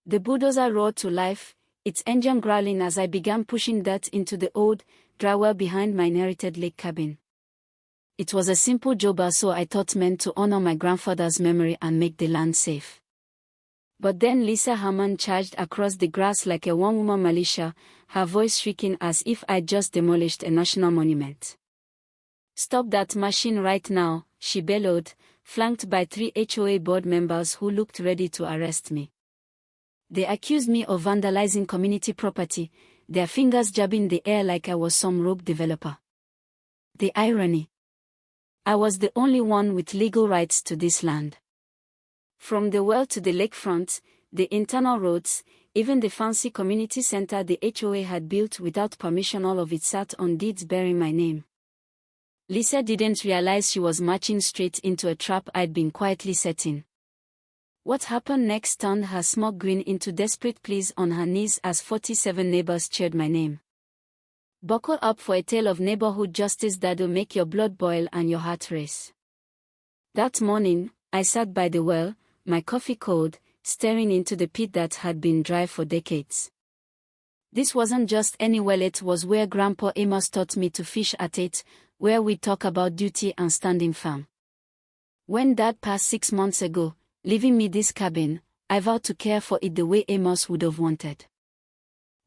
The bulldozer roared to life, its engine growling as I began pushing dirt into the old, dry well behind my inherited lake cabin. It was a simple job, so I thought, meant to honor my grandfather's memory and make the land safe. But then Lisa Hammond charged across the grass like a one-woman militia, her voice shrieking as if I'd just demolished a national monument. "Stop that machine right now," she bellowed, flanked by 3 HOA board members who looked ready to arrest me. They accused me of vandalizing community property, their fingers jabbing the air like I was some rogue developer. The irony. I was the only one with legal rights to this land. From the well to the lakefront, the internal roads, even the fancy community center the HOA had built without permission, all of it sat on deeds bearing my name. Lisa didn't realize she was marching straight into a trap I'd been quietly setting. What happened next turned her smug grin into desperate pleas on her knees as 47 neighbors cheered my name. Buckle up for a tale of neighborhood justice that'll make your blood boil and your heart race. That morning, I sat by the well, my coffee cold, staring into the pit that had been dry for decades. This wasn't just any well, it was where Grandpa Amos taught me to fish at it, where we talk about duty and standing firm. When Dad passed 6 months ago, leaving me this cabin, I vowed to care for it the way Amos would have wanted.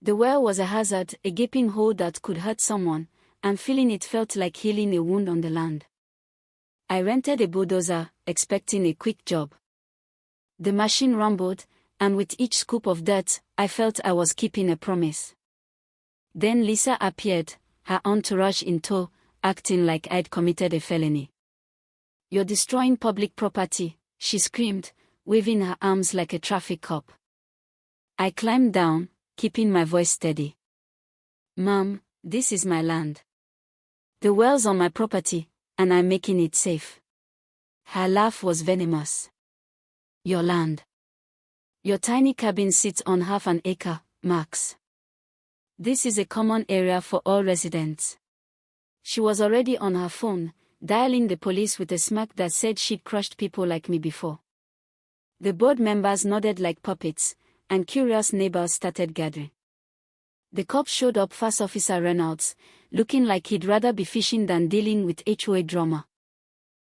The well was a hazard, a gaping hole that could hurt someone, and feeling it felt like healing a wound on the land. I rented a bulldozer, expecting a quick job. The machine rumbled, and with each scoop of dirt, I felt I was keeping a promise. Then Lisa appeared, her entourage in tow, acting like I'd committed a felony. "You're destroying public property," she screamed, waving her arms like a traffic cop. I climbed down, keeping my voice steady. "Mom, this is my land. The well's on my property, and I'm making it safe." Her laugh was venomous. "Your land. Your tiny cabin sits on half an acre, Max. This is a common area for all residents." She was already on her phone, dialing the police with a smirk that said she'd crushed people like me before. The board members nodded like puppets, and curious neighbors started gathering. The cops showed up, First Officer Reynolds, looking like he'd rather be fishing than dealing with HOA drama.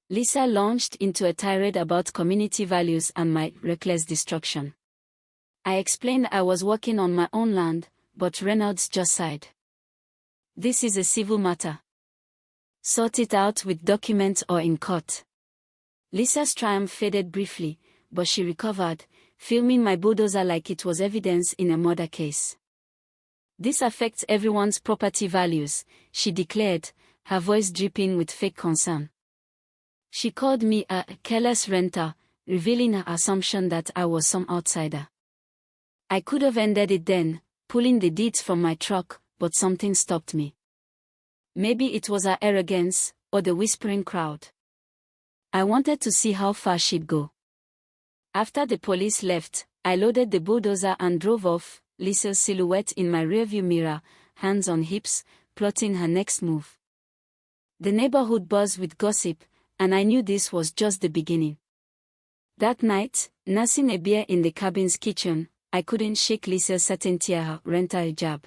Lisa launched into a tirade about community values and my reckless destruction. I explained I was working on my own land, but Reynolds just sighed. "This is a civil matter. Sort it out with documents or in court." Lisa's triumph faded briefly, but she recovered, filming my bulldozer like it was evidence in a murder case. "This affects everyone's property values," she declared, her voice dripping with fake concern. She called me a careless renter, revealing her assumption that I was some outsider. I could have ended it then, pulling the deeds from my truck, but something stopped me. Maybe it was her arrogance, or the whispering crowd. I wanted to see how far she'd go. After the police left, I loaded the bulldozer and drove off, Lisa's silhouette in my rearview mirror, hands on hips, plotting her next move. The neighborhood buzzed with gossip, and I knew this was just the beginning. That night, nursing a beer in the cabin's kitchen, I couldn't shake Lisa's certainty her renter a job.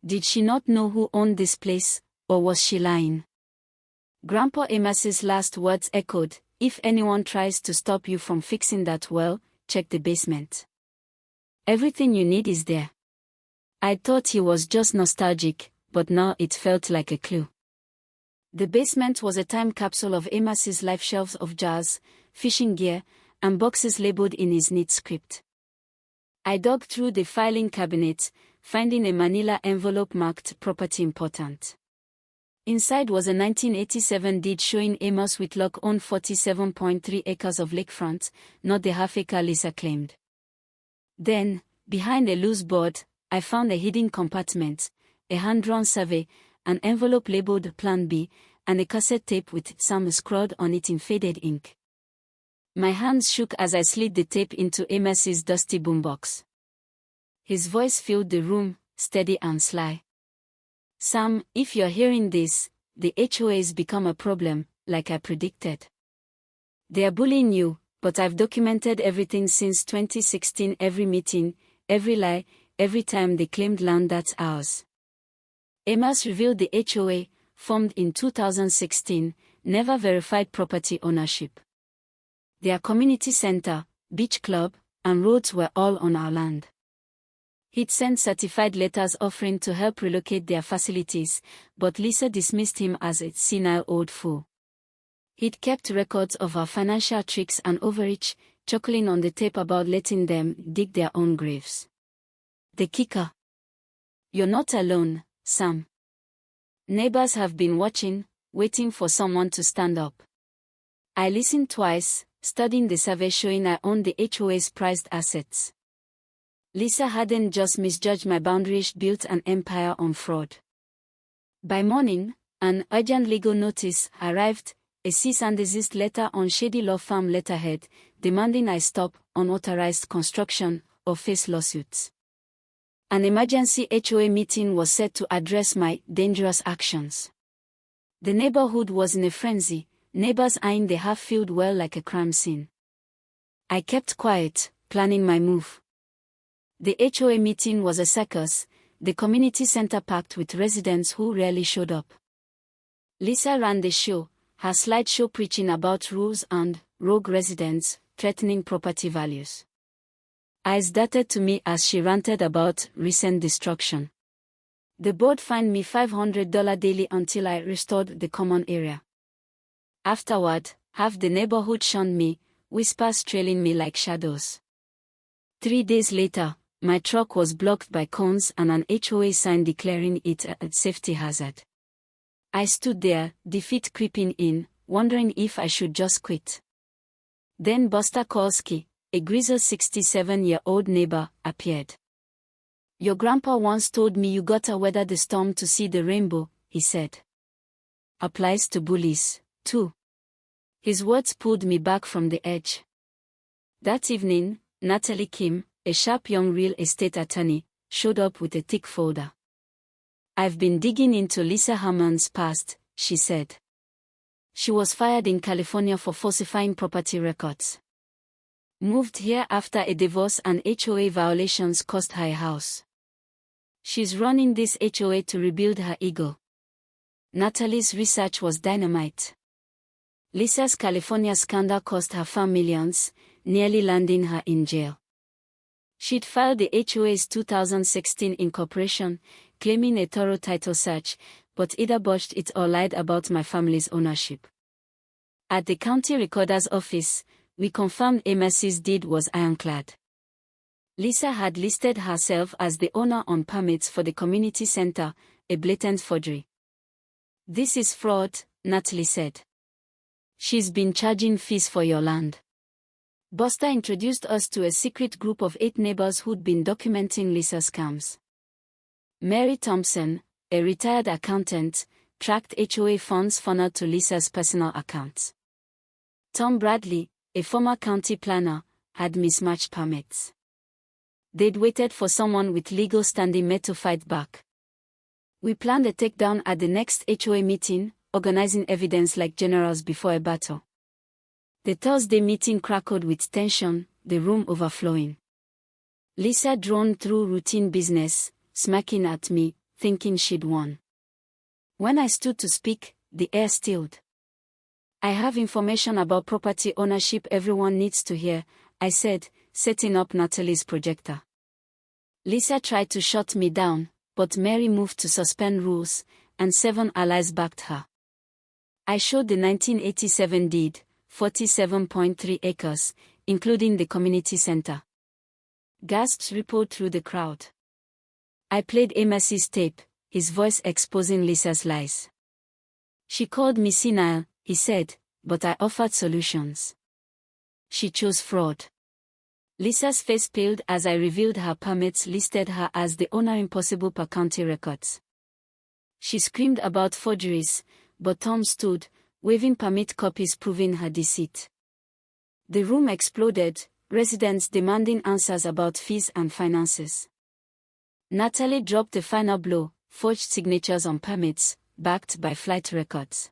Did she not know who owned this place, or was she lying? Grandpa Amos's last words echoed, "If anyone tries to stop you from fixing that well, check the basement. Everything you need is there." I thought he was just nostalgic, but now it felt like a clue. The basement was a time capsule of Amos's life, shelves of jars, fishing gear, and boxes labeled in his neat script. I dug through the filing cabinet, finding a manila envelope marked "Property Important." Inside was a 1987 deed showing Amos Whitlock owned 47.3 acres of lakefront, not the half-acre Lisa claimed. Then, behind a loose board, I found a hidden compartment, a hand-drawn survey, an envelope labeled Plan B, and a cassette tape with "Sam" scrawled on it in faded ink. My hands shook as I slid the tape into Amos's dusty boombox. His voice filled the room, steady and sly. "Sam, if you're hearing this, the HOA's become a problem, like I predicted. They're bullying you, But I've documented everything since 2016, every meeting, every lie, every time they claimed land that's ours. Amos revealed the HOA, formed in 2016, never verified property ownership. Their community center, beach club, and roads were all on our land. He'd sent certified letters offering to help relocate their facilities, but Lisa dismissed him as a senile old fool. He'd kept records of our financial tricks and overreach, chuckling on the tape about letting them dig their own graves. The kicker. You're not alone, Sam. Neighbors have been watching, waiting for someone to stand up. I listened twice, studying the survey showing I owned the HOA's prized assets. Lisa hadn't just misjudged my boundaries, built an empire on fraud. By morning, an urgent legal notice arrived, a cease and desist letter on shady law firm letterhead, demanding I stop unauthorized construction or face lawsuits. An emergency HOA meeting was set to address my dangerous actions. The neighborhood was in a frenzy, neighbors eyeing the half-filled well like a crime scene. I kept quiet, planning my move. The HOA meeting was a circus, the community center packed with residents who rarely showed up. Lisa ran the show, her slideshow preaching about rules and rogue residents threatening property values. Eyes darted to me as she ranted about recent destruction. The board fined me $500 daily until I restored the common area. Afterward, half the neighborhood shunned me, whispers trailing me like shadows. 3 days later, my truck was blocked by cones and an HOA sign declaring it a safety hazard. I stood there, defeat creeping in, wondering if I should just quit. Then Buster Kolsky, a grizzled 67-year-old neighbor, appeared. "Your grandpa once told me you gotta weather the storm to see the rainbow," he said. "Applies to bullies, too." His words pulled me back from the edge. That evening, Natalie Kim, a sharp young real estate attorney, showed up with a thick folder. "I've been digging into Lisa Hammond's past," she said. She was fired in California for falsifying property records. Moved here after a divorce and HOA violations cost her a house. She's running this HOA to rebuild her ego. Natalie's research was dynamite. Lisa's California scandal cost her firm millions, nearly landing her in jail. She'd filed the HOA's 2016 incorporation, claiming a thorough title search, but either botched it or lied about my family's ownership. At the county recorder's office, we confirmed Amos's deed was ironclad. Lisa had listed herself as the owner on permits for the community center, a blatant forgery. "This is fraud," Natalie said. "She's been charging fees for your land." Buster introduced us to a secret group of 8 neighbors who'd been documenting Lisa's scams. Mary Thompson, a retired accountant, tracked HOA funds funneled to Lisa's personal accounts. Tom Bradley, a former county planner, had mismatched permits. They'd waited for someone with legal standing to fight back. We planned a takedown at the next HOA meeting, organizing evidence like generals before a battle. The Thursday meeting crackled with tension, the room overflowing. Lisa droned through routine business, smacking at me, thinking she'd won. When I stood to speak, the air stilled. "I have information about property ownership everyone needs to hear," I said, setting up Natalie's projector. Lisa tried to shut me down, but Mary moved to suspend rules, and 7 allies backed her. I showed the 1987 deed, 47.3 acres, including the community center. Gasps rippled through the crowd. I played Amos's tape, his voice exposing Lisa's lies. "She called me senile," he said, "but I offered solutions. She chose fraud." Lisa's face paled as I revealed her permits listed her as the owner impossible per county records. She screamed about forgeries, but Tom stood, waving permit copies proving her deceit. The room exploded, residents demanding answers about fees and finances. Natalie dropped the final blow, forged signatures on permits, backed by flight records.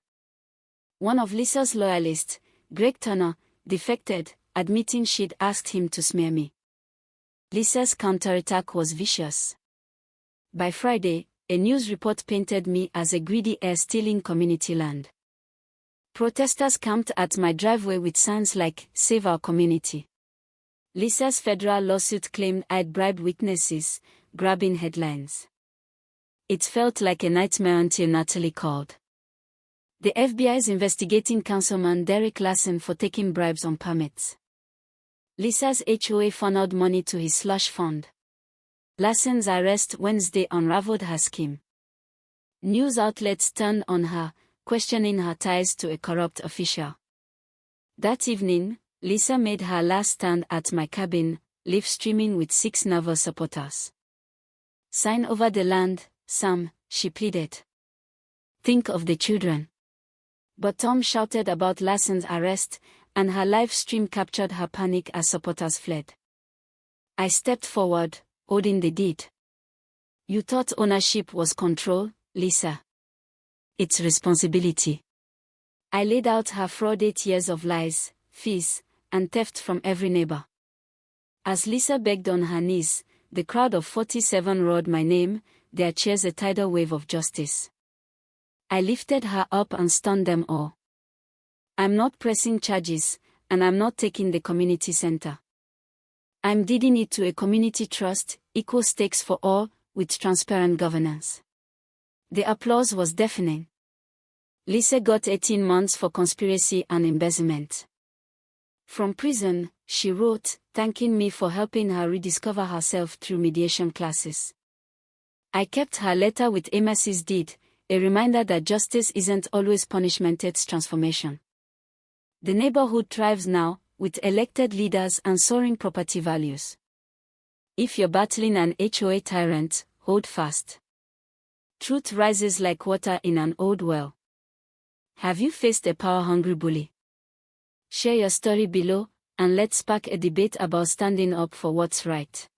One of Lisa's loyalists, Greg Turner, defected, admitting she'd asked him to smear me. Lisa's counterattack was vicious. By Friday, a news report painted me as a greedy heir stealing community land. Protesters camped at my driveway with signs like, "Save our community." Lisa's federal lawsuit claimed I'd bribed witnesses, grabbing headlines. It felt like a nightmare until Natalie called. The FBI is investigating Councilman Derek Larson for taking bribes on permits. Lisa's HOA funneled money to his slush fund. Larson's arrest Wednesday unraveled her scheme. News outlets turned on her, questioning her ties to a corrupt official. That evening, Lisa made her last stand at my cabin, live streaming with 6 nervous supporters. "Sign over the land, Sam," she pleaded. "Think of the children." But Tom shouted about Larson's arrest, and her live stream captured her panic as supporters fled. I stepped forward, holding the deed. "You thought ownership was control, Lisa. It's responsibility." I laid out her fraud 8 years of lies, fees, and theft from every neighbor. As Lisa begged on her knees, the crowd of 47 roared my name, their cheers a tidal wave of justice. I lifted her up and stunned them all. "I'm not pressing charges, and I'm not taking the community center. I'm deeding it to a community trust, equal stakes for all, with transparent governance." The applause was deafening. Lisa got 18 months for conspiracy and embezzlement. From prison, she wrote, thanking me for helping her rediscover herself through mediation classes. I kept her letter with Amos's deed, a reminder that justice isn't always punishment, it's transformation. The neighborhood thrives now, with elected leaders and soaring property values. If you're battling an HOA tyrant, hold fast. Truth rises like water in an old well. Have you faced a power-hungry bully? Share your story below, and let's spark a debate about standing up for what's right.